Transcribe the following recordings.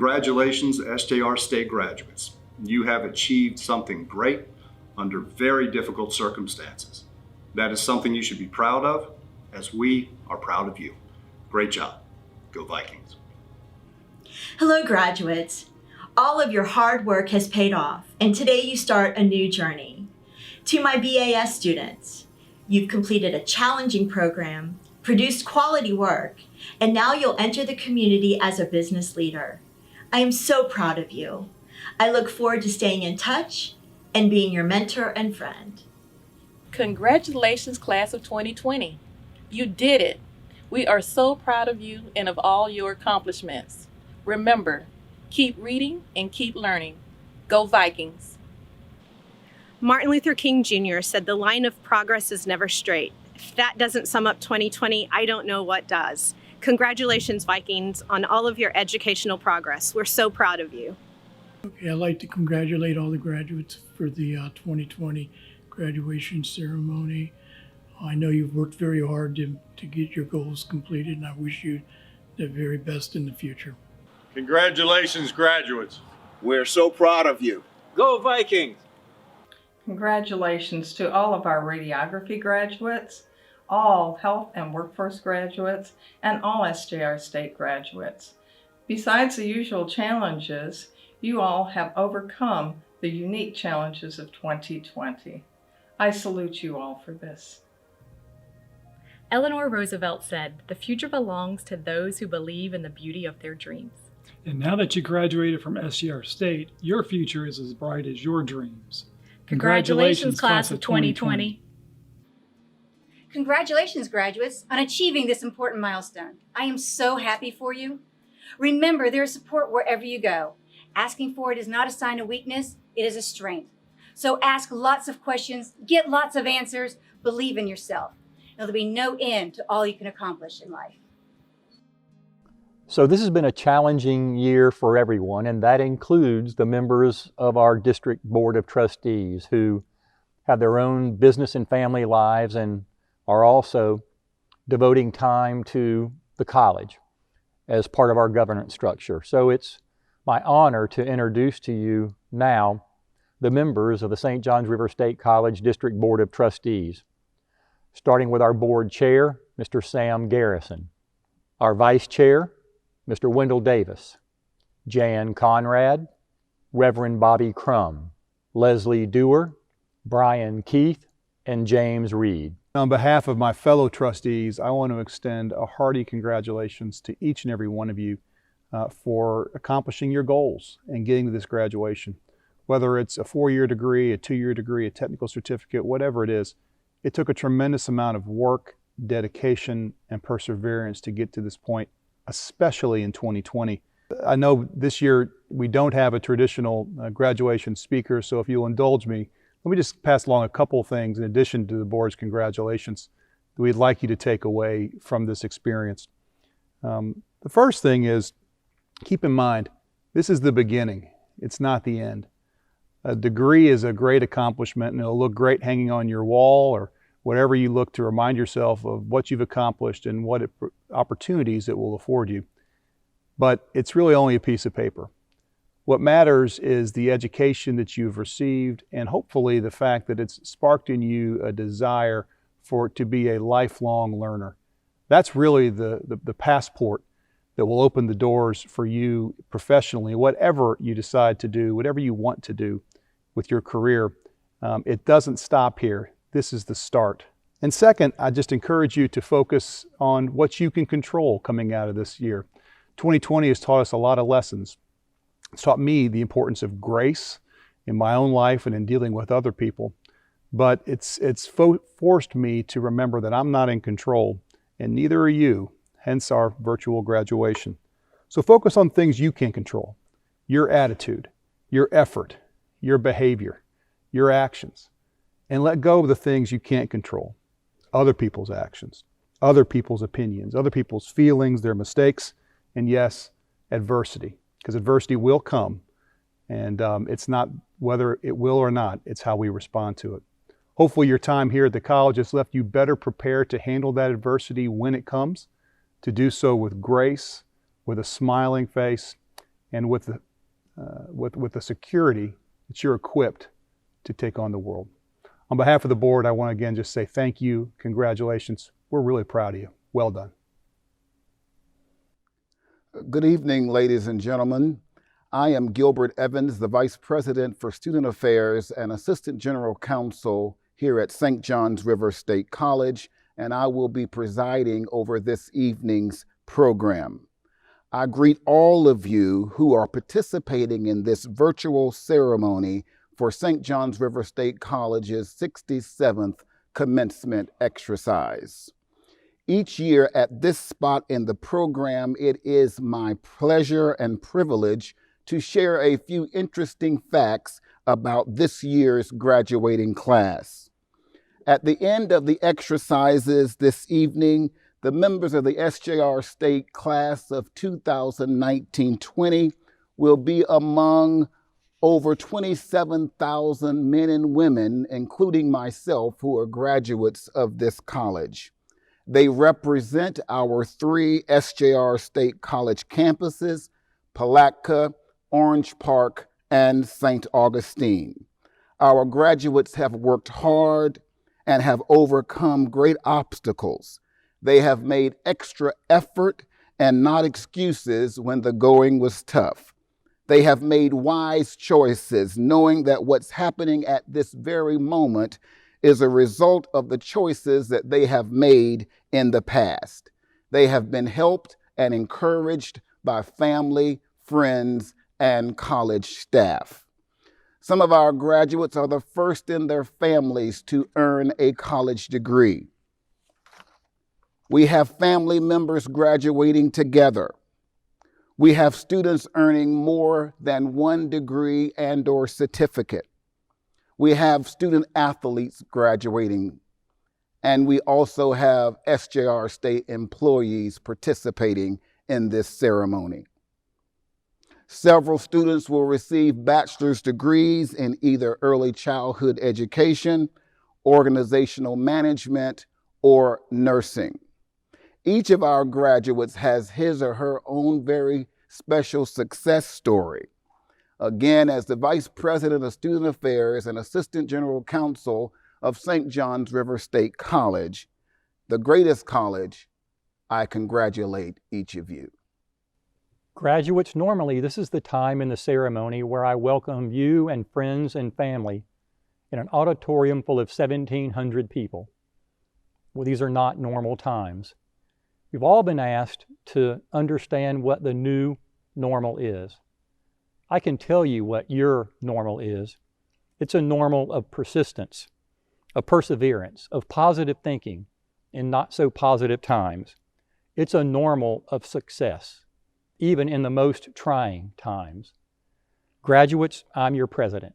Congratulations, SJR State graduates. You have achieved something great under very difficult circumstances. That is something you should be proud of, as we are proud of you. Great job. Go Vikings. Hello, graduates. All of your hard work has paid off, and today you start a new journey. To my BAS students, you've completed a challenging program, produced quality work, and now you'll enter the community as a business leader. I am so proud of you. I look forward to staying in touch and being your mentor and friend. Congratulations, class of 2020. You did it. We are so proud of you and of all your accomplishments. Remember, keep reading and keep learning. Go Vikings. Martin Luther King Jr. said the line of progress is never straight. If that doesn't sum up 2020, I don't know what does. Congratulations, Vikings, on all of your educational progress. We're so proud of you. Okay, I'd like to congratulate all the graduates for the 2020 graduation ceremony. I know you've worked very hard to get your goals completed, and I wish you the very best in the future. Congratulations, graduates. We're so proud of you. Go Vikings! Congratulations to all of our radiography graduates, all health and workforce graduates, and all SJR State graduates. Besides the usual challenges, you all have overcome the unique challenges of 2020. I salute you all for this. Eleanor Roosevelt said, "The future belongs to those who believe in the beauty of their dreams." And now that you graduated from SJR State, your future is as bright as your dreams. Congratulations, class of 2020. Congratulations, graduates, on achieving this important milestone. I am so happy for you. Remember, there is support wherever you go. Asking for it is not a sign of weakness, it is a strength. So ask lots of questions, get lots of answers, believe in yourself. There'll be no end to all you can accomplish in life. So this has been a challenging year for everyone, and that includes the members of our district board of trustees who have their own business and family lives and are also devoting time to the college as part of our governance structure. So it's my honor to introduce to you now the members of the St. Johns River State College District Board of Trustees, starting with our board chair, Mr. Sam Garrison, our vice chair, Mr. Wendell Davis, Jan Conrad, Reverend Bobby Crum, Leslie Dewar, Brian Keith, and James Reed. On behalf of my fellow trustees, I want to extend a hearty congratulations to each and every one of you for accomplishing your goals and getting to this graduation. Whether it's a 4-year degree, a 2-year degree, a technical certificate, whatever it is, it took a tremendous amount of work, dedication, and perseverance to get to this point, especially in 2020. I know this year we don't have a traditional graduation speaker, so if you'll indulge me, let me just pass along a couple of things in addition to the board's congratulations that we'd like you to take away from this experience. The first thing is, keep in mind, this is the beginning. It's not the end. A degree is a great accomplishment, and it'll look great hanging on your wall or whatever you look to remind yourself of what you've accomplished and what opportunities it will afford you. But it's really only a piece of paper. What matters is the education that you've received and hopefully the fact that it's sparked in you a desire for it to be a lifelong learner. That's really the passport that will open the doors for you professionally, whatever you decide to do, whatever you want to do with your career. It doesn't stop here. This is the start. And second, I just encourage you to focus on what you can control coming out of this year. 2020 has taught us a lot of lessons. It's taught me the importance of grace in my own life and in dealing with other people. But it's forced me to remember that I'm not in control, and neither are you, hence our virtual graduation. So focus on things you can control: your attitude, your effort, your behavior, your actions, and let go of the things you can't control: other people's actions, other people's opinions, other people's feelings, their mistakes, and yes, adversity. Because adversity will come, and it's not whether it will or not, it's how we respond to it. Hopefully your time here at the college has left you better prepared to handle that adversity when it comes, to do so with grace, with a smiling face, and with the security that you're equipped to take on the world. On behalf of the board, I want to again just say thank you, congratulations. We're really proud of you. Well done. Good evening, ladies and gentlemen. I am Gilbert Evans, the Vice President for Student Affairs and Assistant General Counsel here at St. John's River State College, and I will be presiding over this evening's program. I greet all of you who are participating in this virtual ceremony for St. John's River State College's 67th commencement exercise. Each year at this spot in the program, it is my pleasure and privilege to share a few interesting facts about this year's graduating class. At the end of the exercises this evening, the members of the SJR State class of 2019-20 will be among over 27,000 men and women, including myself, who are graduates of this college. They represent our 3 SJR State College campuses, Palatka, Orange Park, and St. Augustine. Our graduates have worked hard and have overcome great obstacles. They have made extra effort and not excuses when the going was tough. They have made wise choices, knowing that what's happening at this very moment is a result of the choices that they have made in the past. They have been helped and encouraged by family, friends, and college staff. Some of our graduates are the first in their families to earn a college degree. We have family members graduating together. We have students earning more than 1 degree and/or certificate. We have student athletes graduating, and we also have SJR State employees participating in this ceremony. Several students will receive bachelor's degrees in either early childhood education, organizational management, or nursing. Each of our graduates has his or her own very special success story. Again, as the Vice President of Student Affairs and Assistant General Counsel of St. John's River State College, the greatest college, I congratulate each of you. Graduates, normally this is the time in the ceremony where I welcome you and friends and family in an auditorium full of 1,700 people. Well, these are not normal times. We've all been asked to understand what the new normal is. I can tell you what your normal is. It's a normal of persistence, of perseverance, of positive thinking in not so positive times. It's a normal of success, even in the most trying times. Graduates, I'm your president,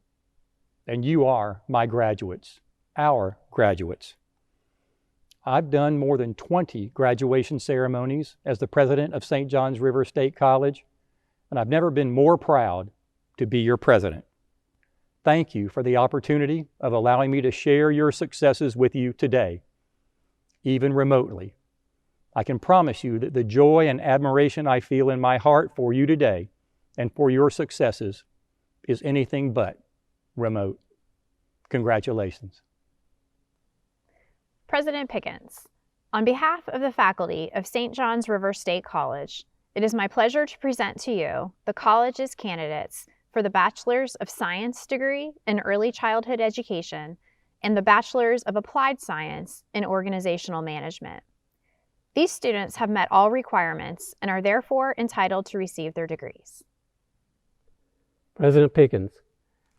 and you are my graduates, our graduates. I've done more than 20 graduation ceremonies as the president of St. John's River State College, and I've never been more proud to be your president. Thank you for the opportunity of allowing me to share your successes with you today, even remotely. I can promise you that the joy and admiration I feel in my heart for you today and for your successes is anything but remote. Congratulations. President Pickens, on behalf of the faculty of St. John's River State College, it is my pleasure to present to you the college's candidates for the Bachelor's of Science degree in Early Childhood Education and the Bachelor's of Applied Science in Organizational Management. These students have met all requirements and are therefore entitled to receive their degrees. President Pickens,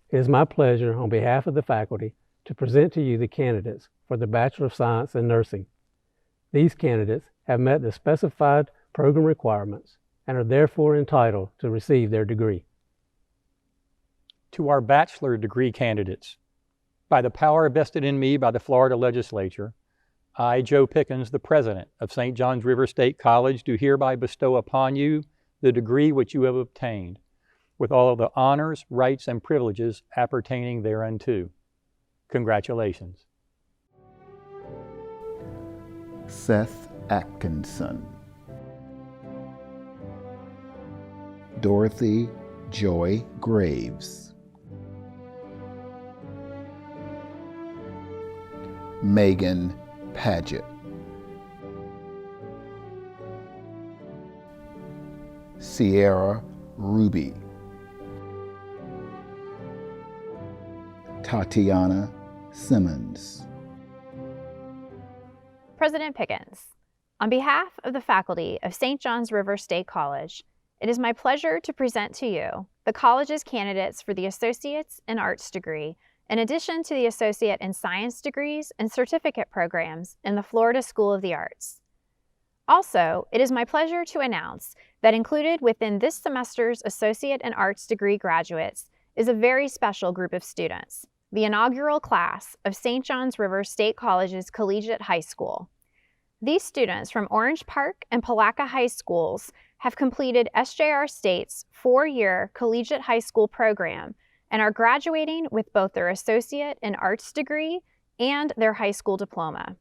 it is my pleasure on behalf of the faculty to present to you the candidates for the Bachelor of Science in Nursing. These candidates have met the specified program requirements and are therefore entitled to receive their degree. To our bachelor degree candidates, by the power vested in me by the Florida Legislature, I, Joe Pickens, the president of St. John's River State College, do hereby bestow upon you the degree which you have obtained, with all of the honors, rights, and privileges appertaining thereunto. Congratulations. Seth Atkinson. Dorothy Joy Graves. Megan Paget. Sierra Ruby. Tatiana Simmons. President Pickens, on behalf of the faculty of St. John's River State College, it is my pleasure to present to you the college's candidates for the Associates in Arts degree, in addition to the Associate in Science degrees and certificate programs in the Florida School of the Arts. Also, it is my pleasure to announce that included within this semester's Associate in Arts degree graduates is a very special group of students, the inaugural class of St. John's River State College's Collegiate High School. These students from Orange Park and Palaca High Schools have completed SJR State's 4-year collegiate high school program and are graduating with both their Associate in Arts degree and their high school diploma.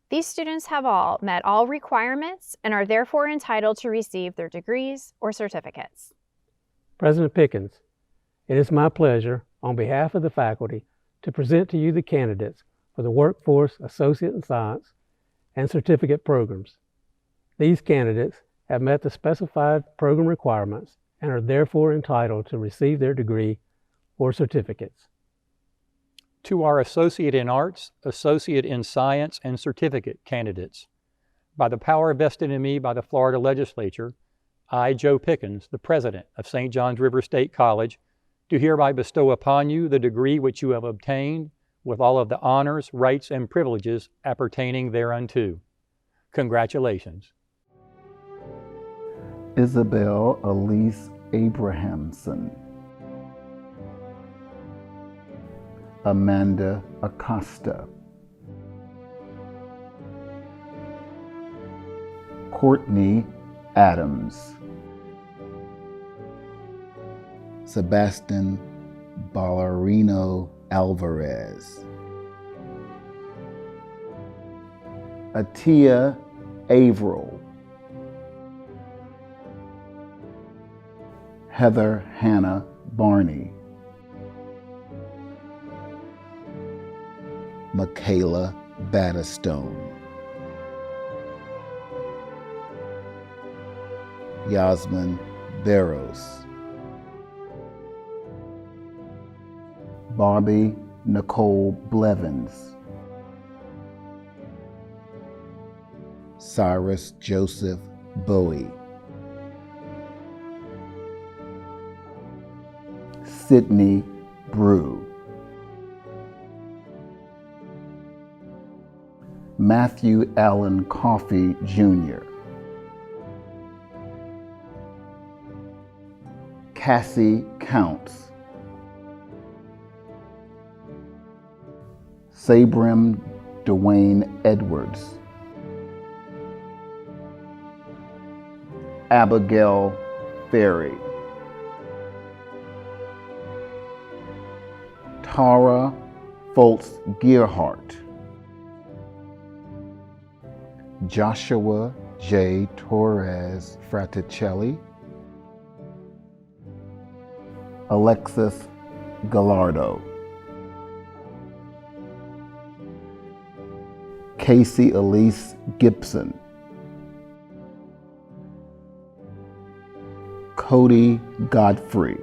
These students have all met all requirements and are therefore entitled to receive their degrees or certificates. President Pickens, it is my pleasure, on behalf of the faculty, to present to you the candidates for the Workforce Associate in Science and certificate programs. These candidates have met the specified program requirements and are therefore entitled to receive their degree or certificates. To our Associate in Arts, Associate in Science, and certificate candidates, by the power vested in me by the Florida Legislature, I, Joe Pickens, the President of St. John's River State College, do hereby bestow upon you the degree which you have obtained with all of the honors, rights, and privileges appertaining thereunto. Congratulations. Isabel Elise Abrahamson. Amanda Acosta. Courtney Adams. Sebastian Ballerino Alvarez. Atia Averill. Heather Hannah Barney. Michaela Battistone. Yasmin Barros. Barbie Nicole Blevins. Cyrus Joseph Bowie. Sydney Brew. Matthew Allen Coffey Jr. Cassie Counts. Sabrim Dwayne Edwards. Abigail Ferry. Tara Foltz Gearhart. Joshua J. Torres Fraticelli. Alexis Gallardo. Casey Elise Gibson. Cody Godfrey.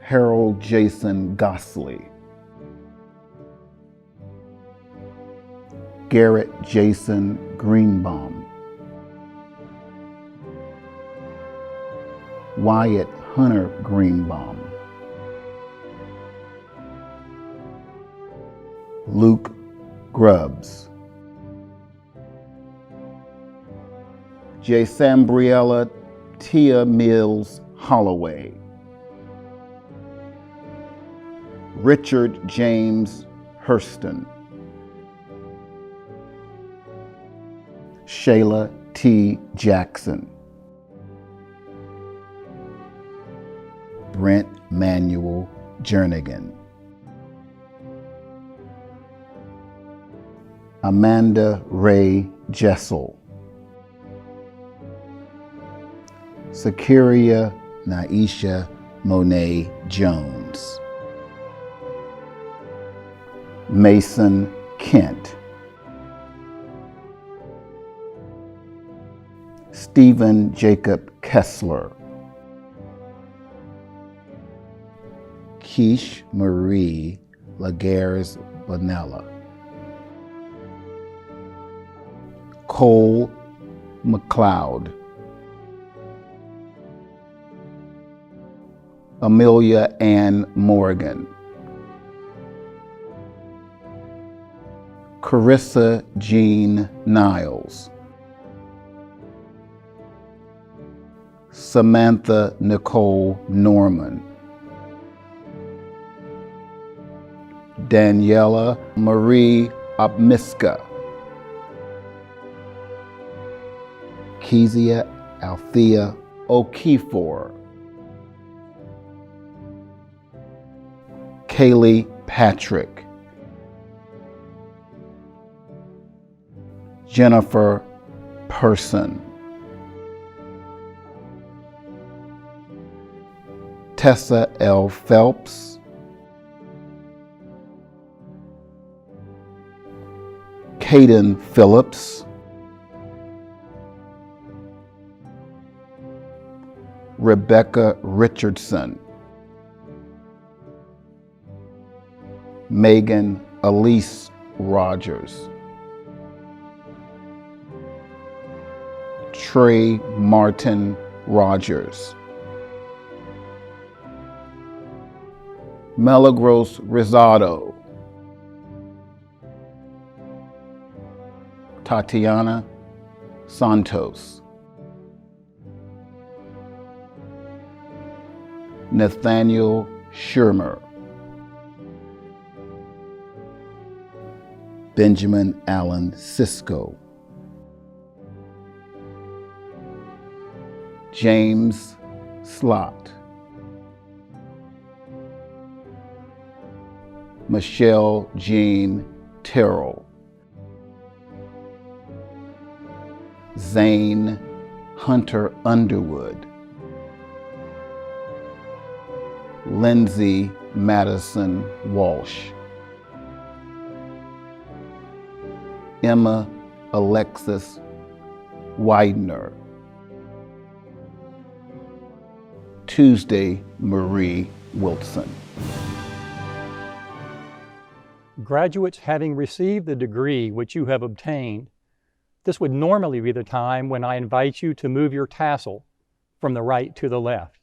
Harold Jason Gosley. Garrett Jason Greenbaum. Wyatt Hunter Greenbaum. Luke Grubbs. J. Sambriella Tia Mills Holloway. Richard James Hurston. Shayla T. Jackson. Brent Manuel Jernigan. Amanda Ray Jessel. Sakiria Naisha Monet Jones. Mason Kent. Stephen Jacob Kessler. Keish Marie Laguerre Bonella. Cole McLeod. Amelia Ann Morgan. Carissa Jean Niles. Samantha Nicole Norman. Daniela Marie Obmiska. Kezia Althea O'Keefor. Kaylee Patrick. Jennifer Person. Tessa L. Phelps. Caden Phillips. Rebecca Richardson. Megan Elise Rogers. Trey Martin Rogers. Melagros Rosado. Tatiana Santos. Nathaniel Schirmer. Benjamin Allen Cisco. James Slott. Michelle Jean Terrell. Zane Hunter Underwood. Lindsay Madison Walsh. Emma Alexis Widener. Tuesday Marie Wilson. Graduates having received the degree which you have obtained, this would normally be the time when I invite you to move your tassel from the right to the left.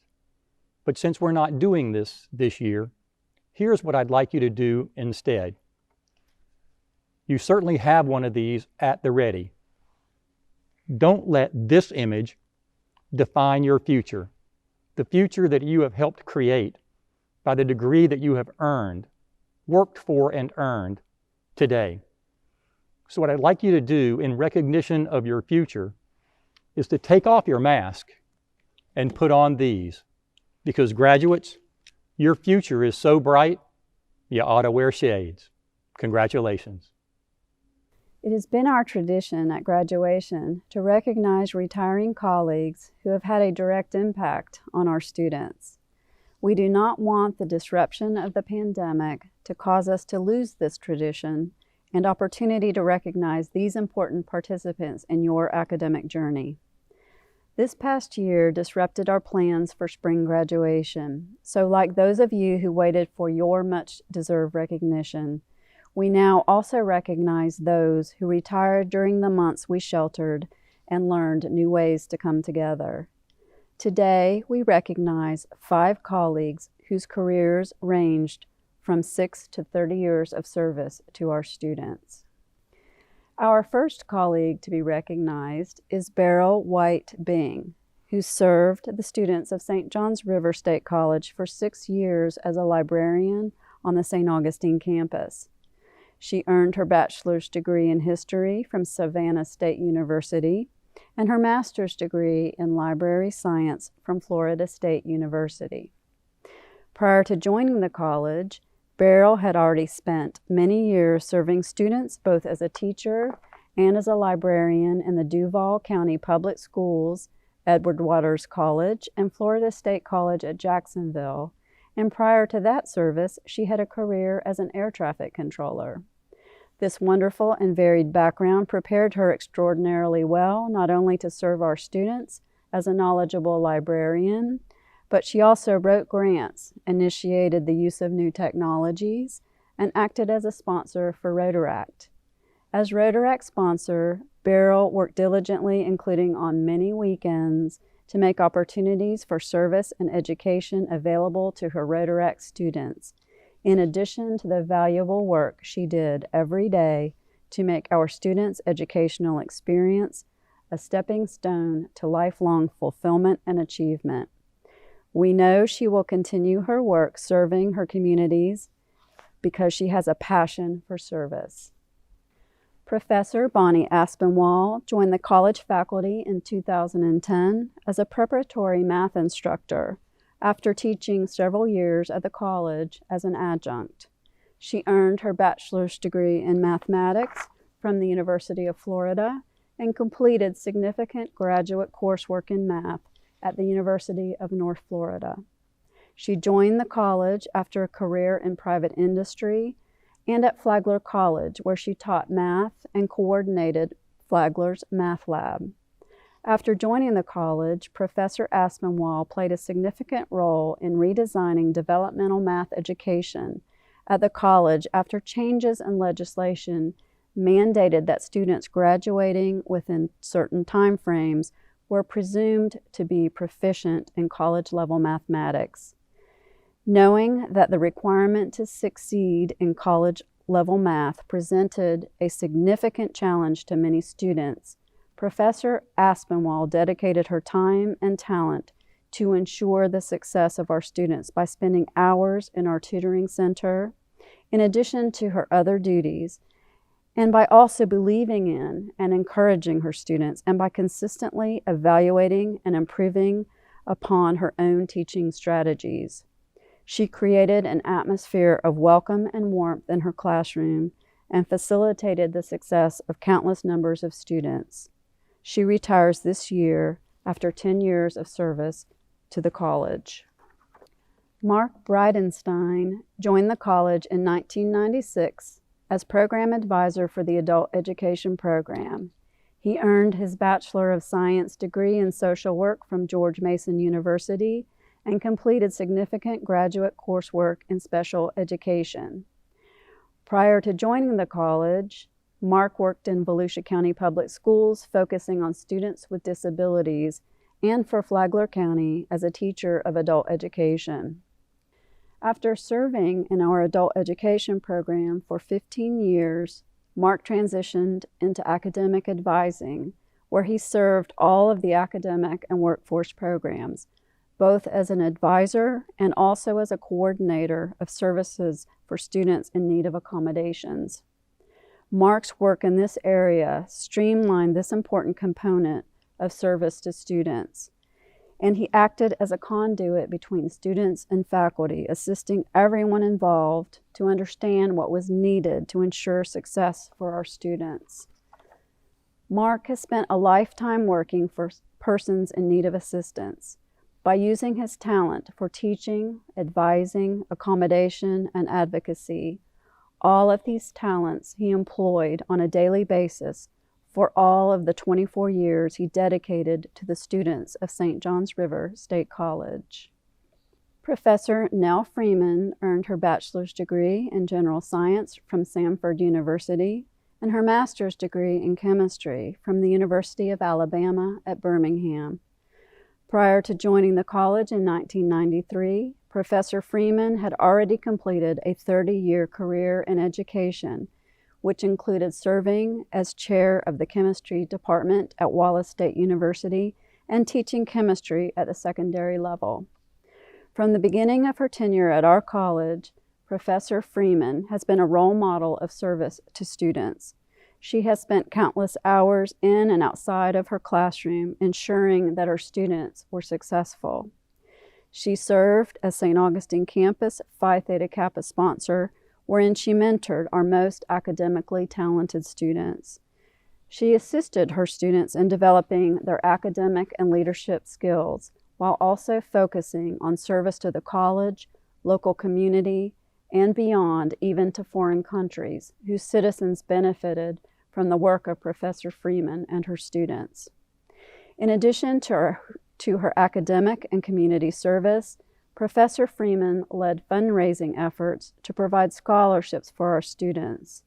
But since we're not doing this year, here's what I'd like you to do instead. You certainly have one of these at the ready. Don't let this image define your future, the future that you have helped create by the degree that you have earned, worked for and earned today. So what I'd like you to do in recognition of your future is to take off your mask and put on these. Because graduates, your future is so bright, you ought to wear shades. Congratulations. It has been our tradition at graduation to recognize retiring colleagues who have had a direct impact on our students. We do not want the disruption of the pandemic to cause us to lose this tradition and opportunity to recognize these important participants in your academic journey. This past year disrupted our plans for spring graduation, so like those of you who waited for your much-deserved recognition, we now also recognize those who retired during the months we sheltered and learned new ways to come together. Today, we recognize 5 colleagues whose careers ranged from 6 to 30 years of service to our students. Our first colleague to be recognized is Beryl White Bing, who served the students of St. John's River State College for 6 years as a librarian on the St. Augustine campus. She earned her bachelor's degree in history from Savannah State University and her master's degree in library science from Florida State University. Prior to joining the college, Beryl had already spent many years serving students both as a teacher and as a librarian in the Duval County Public Schools Edward Waters College, and Florida State College at Jacksonville, and prior to that service, she had a career as an air traffic controller. This wonderful and varied background prepared her extraordinarily well, not only to serve our students as a knowledgeable librarian, but she also wrote grants, initiated the use of new technologies, and acted as a sponsor for Rotaract. As Rotaract sponsor, Beryl worked diligently, including on many weekends, to make opportunities for service and education available to her Rotaract students, in addition to the valuable work she did every day to make our students' educational experience a stepping stone to lifelong fulfillment and achievement. We know she will continue her work serving her communities because she has a passion for service. Professor Bonnie Aspinwall joined the college faculty in 2010 as a preparatory math instructor after teaching several years at the college as an adjunct. She earned her bachelor's degree in mathematics from the University of Florida and completed significant graduate coursework in math at the University of North Florida. She joined the college after a career in private industry and at Flagler College, where she taught math and coordinated Flagler's Math Lab. After joining the college, Professor Aspinwall played a significant role in redesigning developmental math education at the college after changes in legislation mandated that students graduating within certain time frames were presumed to be proficient in college-level mathematics. Knowing that the requirement to succeed in college-level math presented a significant challenge to many students, Professor Aspinwall dedicated her time and talent to ensure the success of our students by spending hours in our tutoring center, in addition to her other duties, and by also believing in and encouraging her students, and by consistently evaluating and improving upon her own teaching strategies. She created an atmosphere of welcome and warmth in her classroom and facilitated the success of countless numbers of students. She retires this year after 10 years of service to the college. Mark Bridenstine joined the college in 1996 as program advisor for the adult education program. He earned his Bachelor of Science degree in social work from George Mason University and completed significant graduate coursework in special education. Prior to joining the college, Mark worked in Volusia County Public Schools, focusing on students with disabilities, and for Flagler County as a teacher of adult education. After serving in our adult education program for 15 years, Mark transitioned into academic advising, where he served all of the academic and workforce programs, both as an advisor and also as a coordinator of services for students in need of accommodations. Mark's work in this area streamlined this important component of service to students, and he acted as a conduit between students and faculty, assisting everyone involved to understand what was needed to ensure success for our students. Mark has spent a lifetime working for persons in need of assistance. By using his talent for teaching, advising, accommodation, and advocacy, all of these talents he employed on a daily basis for all of the 24 years he dedicated to the students of St. John's River State College. Professor Nell Freeman earned her bachelor's degree in general science from Samford University and her master's degree in chemistry from the University of Alabama at Birmingham. Prior to joining the college in 1993, Professor Freeman had already completed a 30-year career in education, which included serving as chair of the chemistry department at Wallace State University and teaching chemistry at the secondary level. From the beginning of her tenure at our college, Professor Freeman has been a role model of service to students. She has spent countless hours in and outside of her classroom ensuring that her students were successful. She served as St. Augustine Campus Phi Theta Kappa sponsor, wherein she mentored our most academically talented students. She assisted her students in developing their academic and leadership skills while also focusing on service to the college, local community, and beyond, even to foreign countries, whose citizens benefited from the work of Professor Freeman and her students. In addition to her academic and community service, Professor Freeman led fundraising efforts to provide scholarships for our students.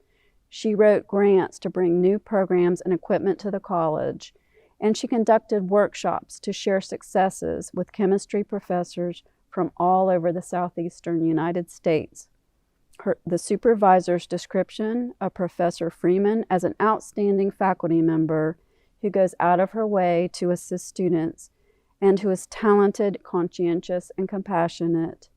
She wrote grants to bring new programs and equipment to the college, and she conducted workshops to share successes with chemistry professors from all over the southeastern United States. The supervisor's description of Professor Freeman as an outstanding faculty member who goes out of her way to assist students and who is talented, conscientious, and compassionate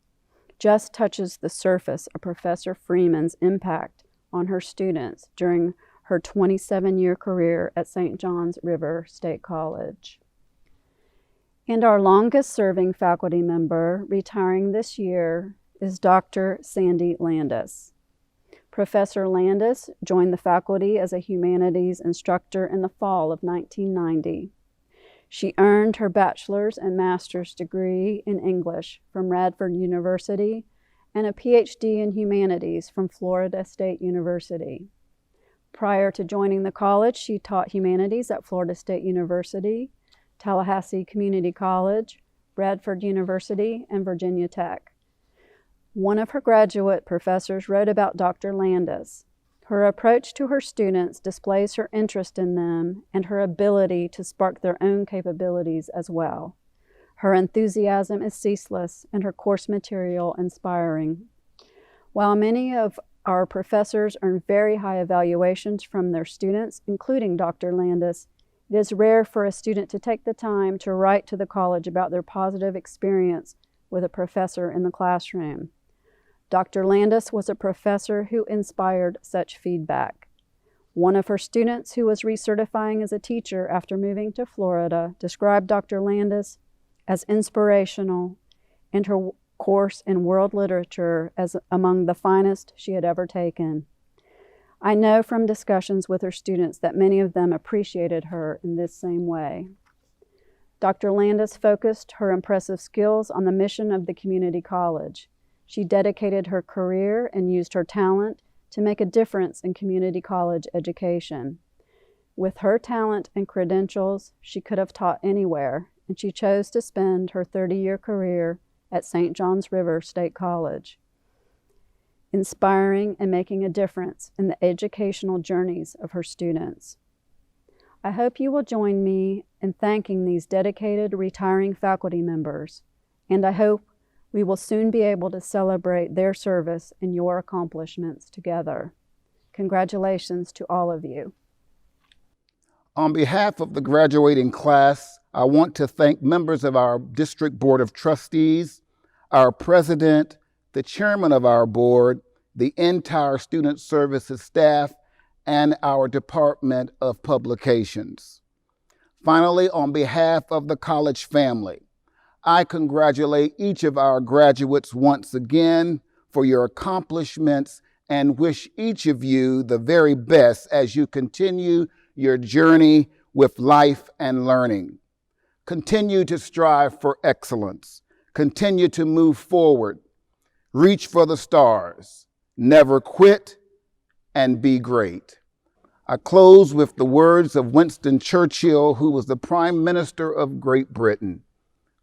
just touches the surface of Professor Freeman's impact on her students during her 27-year career at St. John's River State College. And our longest-serving faculty member, retiring this year, is Dr. Sandy Landis. Professor Landis joined the faculty as a humanities instructor in the fall of 1990. She earned her bachelor's and master's degree in English from Radford University and a PhD in humanities from Florida State University. Prior to joining the college, she taught humanities at Florida State University, Tallahassee Community College, Radford University, and Virginia Tech. One of her graduate professors wrote about Dr. Landis. Her approach to her students displays her interest in them and her ability to spark their own capabilities as well. Her enthusiasm is ceaseless and her course material inspiring. While many of our professors earn very high evaluations from their students, including Dr. Landis, it is rare for a student to take the time to write to the college about their positive experience with a professor in the classroom. Dr. Landis was a professor who inspired such feedback. One of her students, who was recertifying as a teacher after moving to Florida, described Dr. Landis as inspirational and her course in world literature as among the finest she had ever taken. I know from discussions with her students that many of them appreciated her in this same way. Dr. Landis focused her impressive skills on the mission of the community college. She dedicated her career and used her talent to make a difference in community college education. With her talent and credentials, she could have taught anywhere, and she chose to spend her 30-year career at St. John's River State College, inspiring and making a difference in the educational journeys of her students. I hope you will join me in thanking these dedicated retiring faculty members, and I hope we will soon be able to celebrate their service and your accomplishments together. Congratulations to all of you. On behalf of the graduating class, I want to thank members of our District Board of Trustees, our president, the chairman of our board, the entire student services staff, and our Department of Publications. Finally, on behalf of the college family, I congratulate each of our graduates once again for your accomplishments and wish each of you the very best as you continue your journey with life and learning. Continue to strive for excellence. Continue to move forward. Reach for the stars. Never quit, and be great. I close with the words of Winston Churchill, who was the Prime Minister of Great Britain.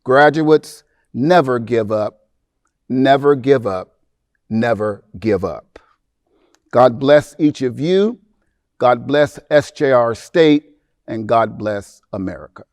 Graduates, never give up, never give up, never give up. God bless each of you. God bless SJR State, and God bless America.